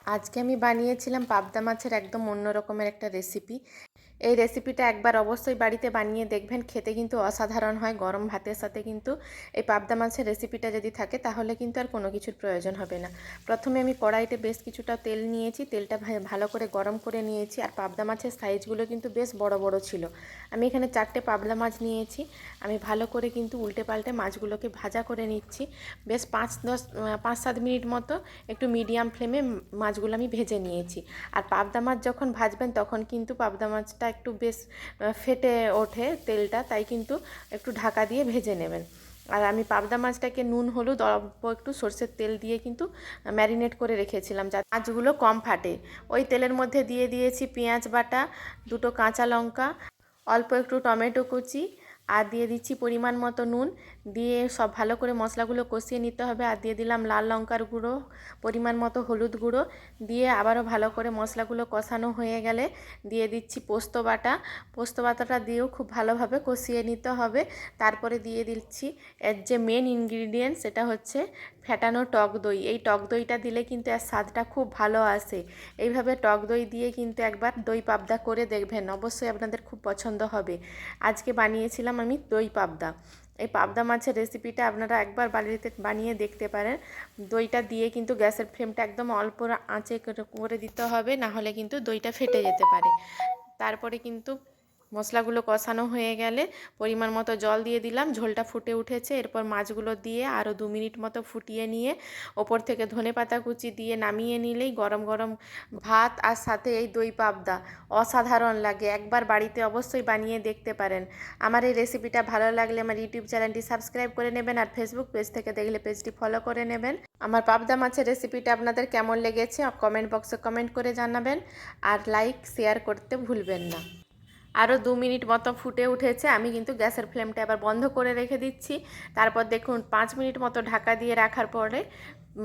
আজকে আমি বানিয়েছিলাম পাবদা মাছের একদম অন্য রকমের একটা রেসিপি। এই রেসিপিটা একবার অবশ্যই বাড়িতে বানিয়ে দেখবেন, খেতে কিন্তু অসাধারণ হয়। গরম ভাতের সাথে কিন্তু এই পাবদা মাছের রেসিপিটা যদি থাকে তাহলে কিন্তু আর কোনো কিছুর প্রয়োজন হবে না। প্রথমে আমি কড়াইতে বেশ কিছুটা তেল নিয়েছি, তেলটা ভালো করে গরম করে নিয়েছি। আর পাবদা মাছের সাইজগুলো কিন্তু বেশ বড় বড় ছিল। আমি এখানে 4টে পাবদা মাছ নিয়েছি। আমি ভালো করে কিন্তু উল্টে পাল্টে মাছগুলোকে ভাজা করে নিচ্ছি। বেশ 5-7 মিনিট মতো একটু মিডিয়াম ফ্লেমে মাছগুলো আমি ভেজে নিয়েছি। আর পাবদা মাছ যখন ভাজবেন তখন কিন্তু পাবদা মাছটা একটু বেশ ফেটে ওঠে তেলটা, তাই কিন্তু একটু ঢাকা দিয়ে ভেজে নেবেন। আর আমি পাবদা মাছটাকে নুন হলুদ অল্প একটু সরষের তেল দিয়ে কিন্তু ম্যারিনেট করে রেখেছিলাম যাতে মাছগুলো কম ফাটে। ওই তেলের মধ্যে দিয়ে দিয়েছি পেঁয়াজ বাটা, 2টো কাঁচা লঙ্কা, অল্প একটু টমেটো কুচি, আর দিয়ে দিচ্ছি পরিমাণ মতো নুন। দিয়ে সব ভালো করে মশলাগুলো কষিয়ে নিতে হবে। আর দিয়ে দিলাম লাল লঙ্কার গুঁড়ো, পরিমাণ মতো হলুদ গুঁড়ো। দিয়ে আবারও ভালো করে মশলাগুলো কষানো হয়ে গেলে দিয়ে দিচ্ছি পোস্ত বাটা। পোস্ত বাটাটা দিয়েও খুব ভালোভাবে কষিয়ে নিতে হবে। তারপরে দিয়ে দিচ্ছি এর যে মেন ইনগ্রিডিয়েন্টস, সেটা হচ্ছে ফ্যাটানো টক দই। এই টক দইটা দিলে কিন্তু এর স্বাদটা খুব ভালো আসে। এইভাবে টক দই দিয়ে কিন্তু একবার দই পাবদা করে দেখবেন, অবশ্যই আপনাদের খুব পছন্দ হবে। আজকে বানিয়েছিলাম আমি দই পাবদা। এই পাবদা মাছের রেসিপিটা আপনারা একবার বাড়িতে বানিয়ে দেখতে পারেন। দইটা দিয়ে কিন্তু গ্যাসের ফ্লেমটা একদম অল্প আঁচে করে দিতে হবে, না হলে কিন্তু দইটা ফেটে যেতে পারে। তারপরে কিন্তু মশলাগুলো কষানো হয়ে গেলে পরিমাণ মতো জল দিয়ে দিলাম। ঝোলটা ফুটে উঠেছে, এরপর মাছগুলো দিয়ে আরও 2 মিনিট মতো ফুটিয়ে নিয়ে ওপর থেকে ধনেপাতা কুচি দিয়ে নামিয়ে নিলেই গরম গরম ভাত আর সাথে এই দই পাবদা অসাধারণ লাগে। একবার বাড়িতে অবশ্যই বানিয়ে দেখতে পারেন। আমার এই রেসিপিটা ভালো লাগলে আমার ইউটিউব চ্যানেলটি সাবস্ক্রাইব করে নেবেন, আর ফেসবুক পেজ থেকে দেখলে পেজটি ফলো করে নেবেন। আমার পাবদা মাছের রেসিপিটা আপনাদের কেমন লেগেছে কমেন্ট বক্সে কমেন্ট করে জানাবেন, আর লাইক শেয়ার করতে ভুলবেন না। আরও 2 মিনিট মতো ফুটে উঠেছে, আমি কিন্তু গ্যাসের ফ্লেমটা এবার বন্ধ করে রেখে দিচ্ছি। তারপর দেখুন 5 মিনিট মতো ঢাকা দিয়ে রাখার পরে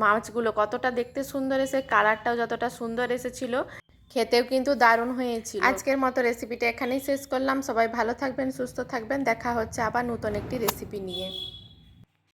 মাছগুলো কতটা দেখতে সুন্দর এসে, কালারটাও যতটা সুন্দর এসেছিল, খেতেও কিন্তু দারুণ হয়েছিল। আজকের মতো রেসিপিটা এখানেই শেষ করলাম। সবাই ভালো থাকবেন, সুস্থ থাকবেন। দেখা হচ্ছে আবার নতুন একটি রেসিপি নিয়ে।